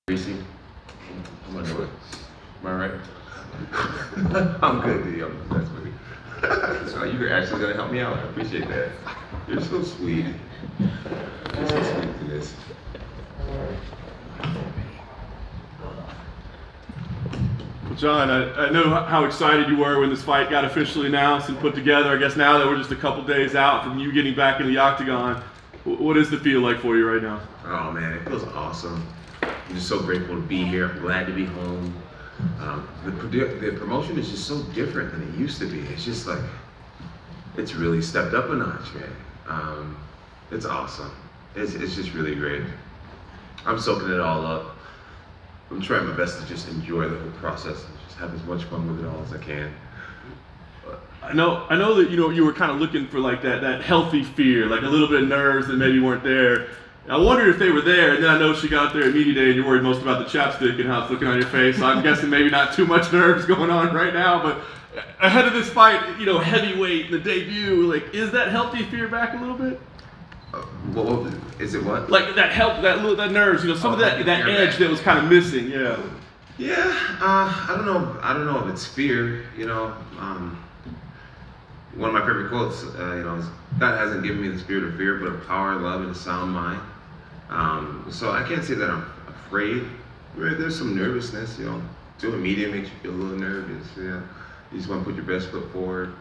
Greasy. I'm gonna do it. Am I right? I'm good, D. That's with you. So you're actually gonna help me out. I appreciate that. You're so sweet. You're so sweet to this. Well, Jon, I know how excited you were when this fight got officially announced and put together. I guess now that we're just a couple days out from you getting back in the octagon, what does the feel like for you right now? Oh man, it feels awesome. I'm just so grateful to be here. I'm glad to be home. The promotion is just so different than it used to be. It's just like, it's really stepped up a notch, man. It's awesome. It's just really great. I'm soaking it all up. I'm trying my best to just enjoy the whole process and just have as much fun with it all as I can. I know that you were kind of looking for like that healthy fear, like a little bit of nerves that maybe weren't there. I wondered if they were there, and then I know she got there at media day and you're worried most about the chapstick and how it's looking on your face, so I'm guessing maybe not too much nerves going on right now, but ahead of this fight, heavyweight, the debut, like, is that healthy fear back a little bit? What is it? What? Like that nerves, some of that edge that was kind of missing, yeah. Yeah, I don't know. I don't know if it's fear. One of my favorite quotes, is, God hasn't given me the spirit of fear, but of power, love, and a sound mind. So I can't say that I'm afraid. There's some nervousness, Doing media makes you feel a little nervous. You just want to put your best foot forward.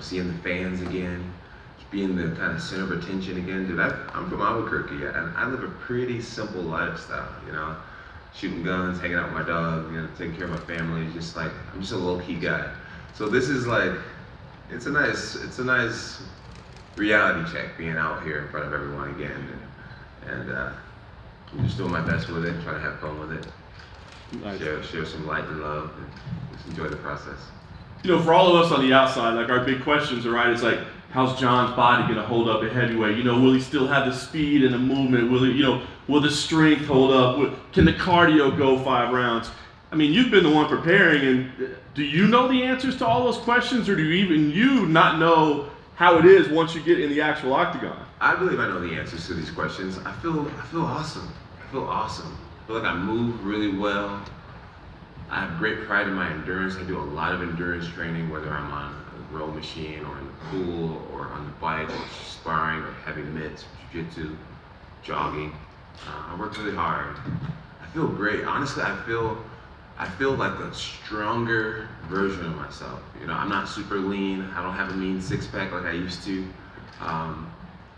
Seeing the fans again, being the kind of center of attention again. Dude, I'm from Albuquerque, and I live a pretty simple lifestyle. Shooting guns, hanging out with my dog, taking care of my family. I'm just a low-key guy. So this is like, it's a nice reality check being out here in front of everyone again, and I'm just doing my best with it, trying to have fun with it. Nice. Share some light and love, and just enjoy the process. For all of us on the outside, like our big questions are right. It's like, how's Jon's body going to hold up at heavyweight? Will he still have the speed and the movement? Will the strength hold up? Can the cardio go 5 rounds? I mean, you've been the one preparing, and do you know the answers to all those questions, or do you not know how it is once you get in the actual octagon? I believe I know the answers to these questions. I feel awesome. I feel awesome. I feel like I move really well. I have great pride in my endurance. I do a lot of endurance training, whether I'm on a row machine or in the pool or on the bike or sparring or heavy mitts, jiu-jitsu, jogging. I work really hard. I feel great. Honestly, I feel like a stronger version of myself. I'm not super lean. I don't have a mean six-pack like I used to.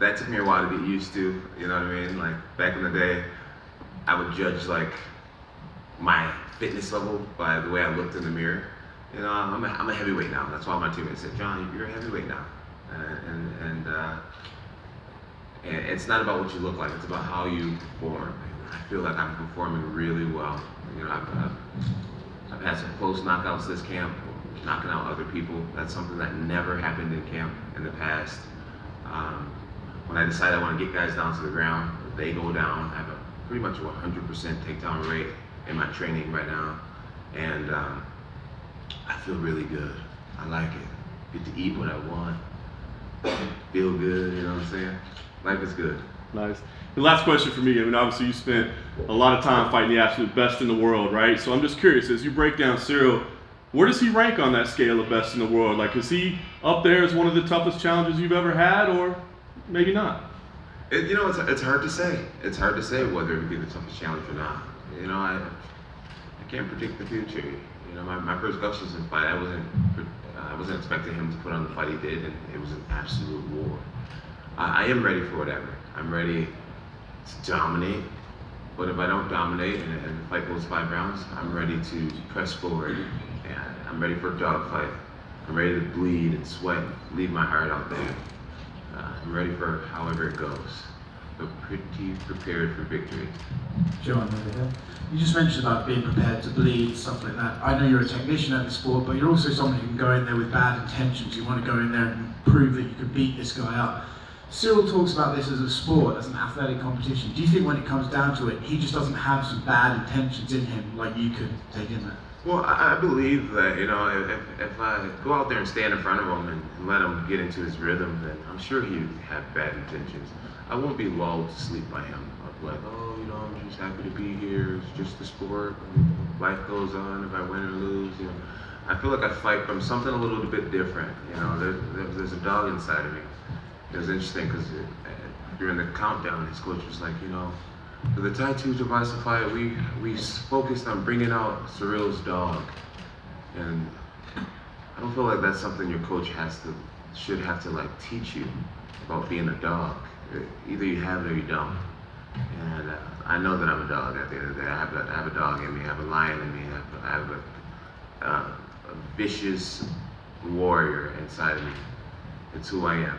That took me a while to get used to, you know what I mean? Like back in the day, I would judge like my fitness level by the way I looked in the mirror. I'm a heavyweight now. That's why my teammates said, Jon, you're a heavyweight now. And it's not about what you look like, it's about how you perform. I feel like I'm performing really well. I've had some close knockouts this camp, knocking out other people. That's something that never happened in camp in the past. When I decide I want to get guys down to the ground, they go down. I have pretty much a 100% takedown rate in my training right now. And I feel really good. I like it. Get to eat what I want. Feel good, you know what I'm saying? Life is good. Nice. The last question for me, obviously you spent a lot of time fighting the absolute best in the world, right? So I'm just curious, as you break down Ciryl, where does he rank on that scale of best in the world? Like, is he up there as one of the toughest challenges you've ever had, or maybe not? It's hard to say. It's hard to say whether it would be the toughest challenge or not. I can't predict the future. My first Gulf season fight, I wasn't expecting him to put on the fight he did, and it was an absolute war. I am ready for whatever. I'm ready to dominate, but if I don't dominate and the fight goes 5 rounds, I'm ready to press forward, and I'm ready for a dogfight. I'm ready to bleed and sweat, leave my heart out there. I'm ready for however it goes, but pretty prepared for victory. Jon, over here. You just mentioned about being prepared to bleed, stuff like that. I know you're a technician at the sport, but you're also someone who can go in there with bad intentions. You want to go in there and prove that you can beat this guy up. Ciryl talks about this as a sport, as an athletic competition. Do you think when it comes down to it, he just doesn't have some bad intentions in him like you could take in there? Well, I believe that, if I go out there and stand in front of him and let him get into his rhythm, then I'm sure he'd have bad intentions. I won't be lulled to sleep by him. Like, oh, you know, I'm just happy to be here. It's just a sport. And life goes on if I win or lose. You know, I feel like I fight from something a little bit different. You know, there's a dog inside of me. It was interesting because during the countdown, his coach was like, you know, for the Tai-2 Javasa fight, we focused on bringing out Ciryl's dog, and I don't feel like that's something your coach should have to like teach you about being a dog. Either you have it or you don't. And I know that I'm a dog at the end of the day. I have a dog in me. I have a lion in me. I have a vicious warrior inside of me. It's who I am.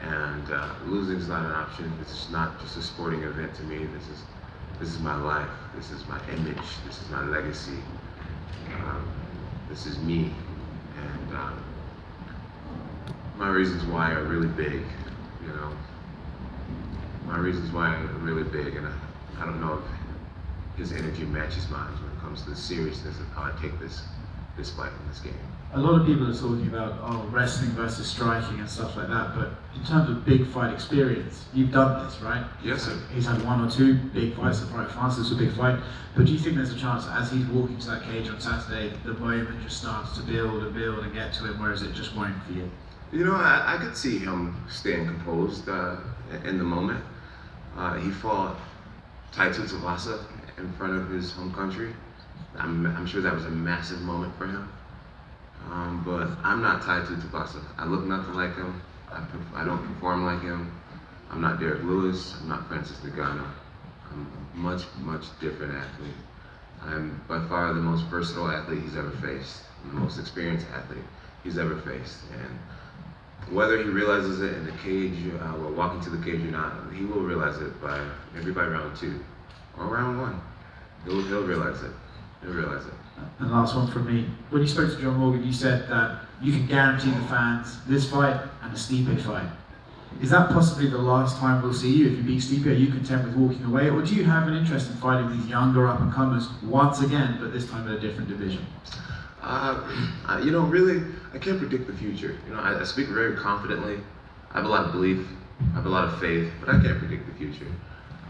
And losing is not an option. This is not just a sporting event to me. This is my life. This is my image. This is my legacy. This is me. And my reasons why are really big. You know, my reasons why are really big, and I don't know if his energy matches mine when it comes to the seriousness of how I take this fight in this game. A lot of people are talking about wrestling versus striking and stuff like that, but in terms of big fight experience, you've done this, right? Yes, sir. He's had 1 or 2 big fights. The fight France was a big fight, but do you think there's a chance as he's walking to that cage on Saturday, the moment just starts to build and get to him, whereas it just won't for you? You know, I could see him staying composed in the moment. He fought Tai-2 Javasa in front of his home country. I'm sure that was a massive moment for him. But I'm not Tai-2 Javasa. I look nothing like him. I don't perform like him. I'm not Derek Lewis. I'm not Francis Ngannou. I'm a much, much different athlete. I'm by far the most versatile athlete he's ever faced, the most experienced athlete he's ever faced. And whether he realizes it in the cage or walking to the cage or not, he will realize it maybe by round 2 or round 1. He'll realize it. He'll realize it. And last one from me. When you spoke to John Morgan, you said that you can guarantee the fans this fight and the Stipe fight. Is that possibly the last time we'll see you? If you beat Stipe, are you content with walking away? Or do you have an interest in fighting these younger up-and-comers once again, but this time in a different division? You know, really, I can't predict the future. You know, I speak very confidently. I have a lot of belief. I have a lot of faith, but I can't predict the future.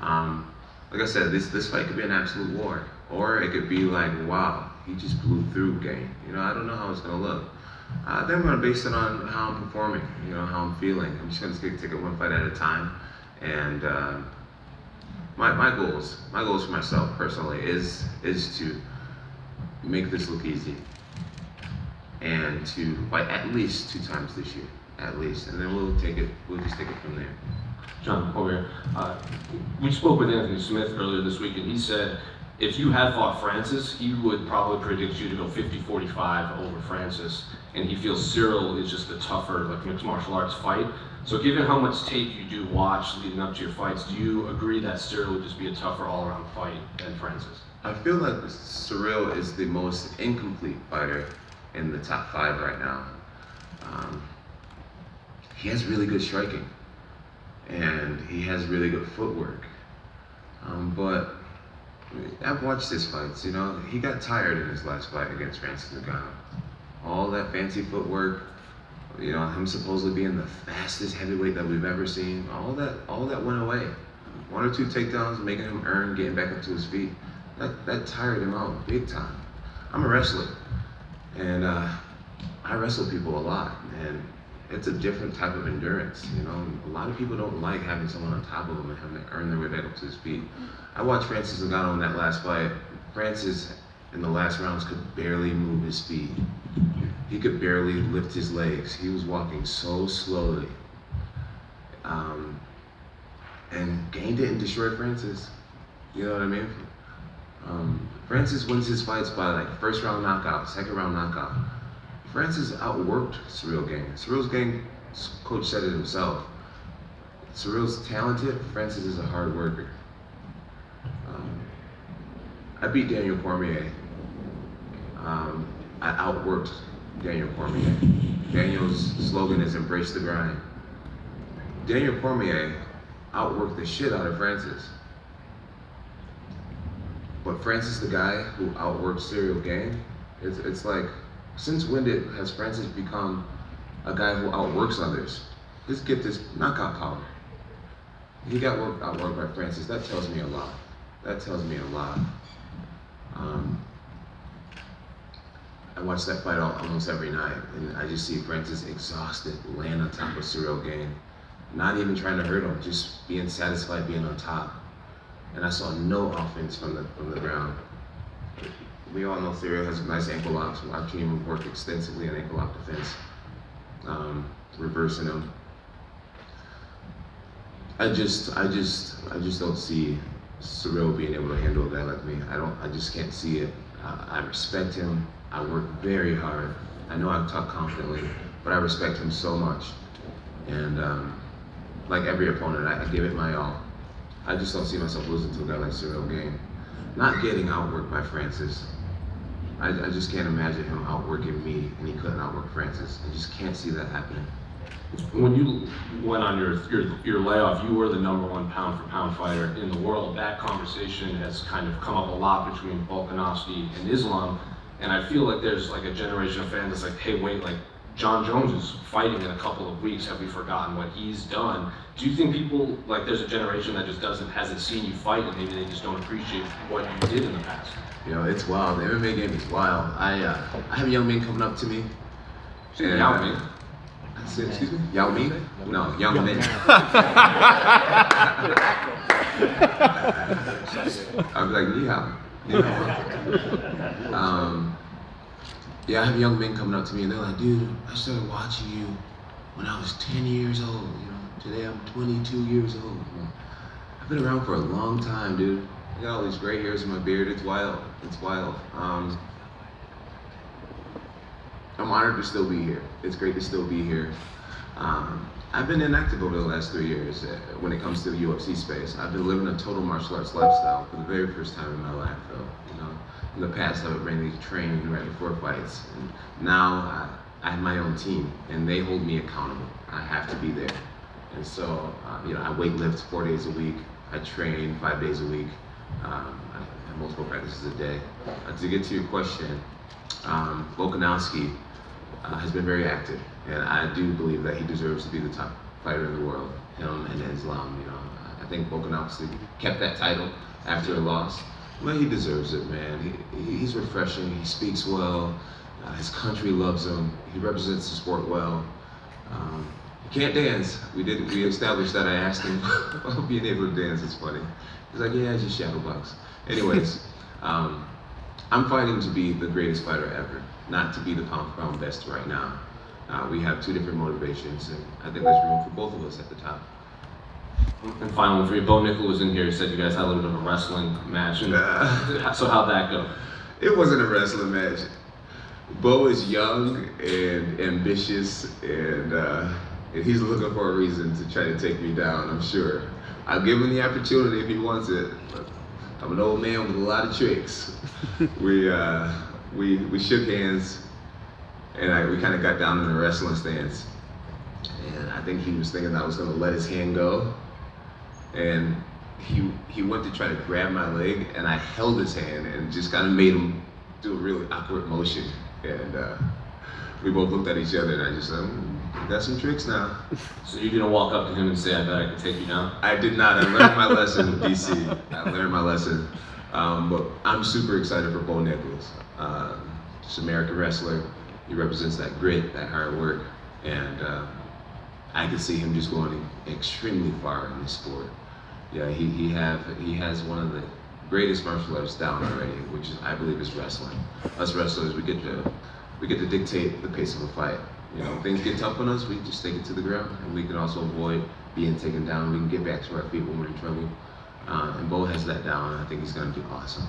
Like I said, this fight could be an absolute war. Or it could be like, wow, he just blew through Gane. You know, I don't know how it's gonna look. Then I'm gonna base it on how I'm performing, you know, how I'm feeling. I'm just gonna take it one fight at a time. And my goals for myself personally is to make this look easy. And to fight at least 2 times this year, at least. And then we'll just take it from there. John, over here. We spoke with Anthony Smith earlier this week, and he said if you had fought Francis, he would probably predict you to go 50-45 over Francis, and he feels Ciryl is just a tougher, like, mixed martial arts fight. So given how much tape you do watch leading up to your fights, do you agree that Ciryl would just be a tougher all-around fight than Francis? I feel like Ciryl is the most incomplete fighter in the top 5 right now. He has really good striking, and he has really good footwork. But I've watched his fights, you know, he got tired in his last fight against Francis Ngannou. All that fancy footwork, you know, him supposedly being the fastest heavyweight that we've ever seen, all that went away. 1 or 2 takedowns, making him earn, getting back up to his feet, that tired him out big time. I'm a wrestler, and I wrestle people a lot, and it's a different type of endurance, you know. A lot of people don't like having someone on top of them and having to earn their way back up to his feet. I watched Francis Ngannou in that last fight. Francis, in the last rounds, could barely move his feet. He could barely lift his legs. He was walking so slowly. And Gane didn't destroy Francis. You know what I mean? Francis wins his fights by like 1st round knockout, 2nd round knockout. Francis outworked Ciryl Gane. Ciryl Gane's coach said it himself. Ciryl's talented, Francis is a hard worker. I beat Daniel Cormier. I outworked Daniel Cormier. Daniel's slogan is embrace the grind. Daniel Cormier outworked the shit out of Francis. But Francis, the guy who outworked Ciryl Gane, it's like, since when has Francis become a guy who outworks others? His gift is knockout power. he got outworked by Francis. That tells me a lot. That tells me a lot. I watch that fight almost every night, and I just see Francis exhausted, laying on top of Ciryl Gane, not even trying to hurt him, just being satisfied being on top. And I saw no offense from the ground. We all know Ciryl has nice ankle locks. Our team worked extensively in ankle lock defense, reversing him. I just don't see Ciryl being able to handle a guy like me. I just can't see it. I respect him. I work very hard. I know I talk confidently, but I respect him so much. And like every opponent, I give it my all. I just don't see myself losing to a guy like Ciryl Gane. Not getting outworked by Francis. I just can't imagine him outworking me, and he couldn't outwork Francis. I just can't see that happening. When you went on your layoff, you were the #1 pound-for-pound fighter in the world. That conversation has kind of come up a lot between Volkanovski and Islam, and I feel like there's like a generation of fans that's like, hey, wait, like Jon Jones is fighting in a couple of weeks. Have we forgotten what he's done? Do you think people, like there's a generation that just hasn't seen you fight, and maybe they just don't appreciate what you did in the past? You know, it's wild. The MMA game is wild. I have young men coming up to me. Yao Ming? Excuse me? Yao Ming? No, young men. I'd be like, ni hao. Yeah, I have young men coming up to me and they're like, dude, I started watching you when I was 10 years old. You know, today I'm 22 years old. I've been around for a long time, dude. I got all these gray hairs in my beard. It's wild. It's wild. I'm honored to still be here. It's great to still be here. I've been inactive over the last 3 years when it comes to the UFC space. I've been living a total martial arts lifestyle for the very first time in my life, though. You know, in the past I would mainly train right before fights, and now I have my own team, and they hold me accountable. I have to be there, and so you know, I weight lift 4 days a week. I train 5 days a week. I have multiple practices a day. To get to your question, Volkanovski has been very active, and I do believe that he deserves to be the top fighter in the world. Him and Islam, you know. I think Volkanovski kept that title after a loss. Well, he deserves it, man. He's refreshing. He speaks well. His country loves him. He represents the sport well. He can't dance. We established that. I asked him about being able to dance. It's funny. He's like, yeah, I just shadow box. Anyways, I'm fighting to be the greatest fighter ever, not to be the pound-for-pound best right now. We have two different motivations, and I think there's room for both of us at the top. And final one for you, Bo Nickel was in here. He said you guys had a little bit of a wrestling match. And so how'd that go? It wasn't a wrestling match. Bo is young and ambitious, and he's looking for a reason to try to take me down, I'm sure. I'll give him the opportunity if he wants it, but I'm an old man with a lot of tricks. We shook hands, and we kind of got down in a wrestling stance. And I think he was thinking that I was going to let his hand go. And he went to try to grab my leg, and I held his hand and just kind of made him do a really awkward motion. And we both looked at each other, and I just said, you got some tricks now. So you didn't walk up to him and say, I bet I could take you down? I did not. I learned my lesson in DC. I learned my lesson. But I'm super excited for Bo Nichols. Just an American wrestler. He represents that grit, that hard work, and I could see him just going extremely far in this sport. Yeah, he has one of the greatest martial arts down already, which I believe is wrestling. Us wrestlers, we get to dictate the pace of a fight. You know, things get tough on us, we just take it to the ground, and we can also avoid being taken down. We can get back to our feet when we're in trouble. And Bo has that down, and I think he's going to do awesome.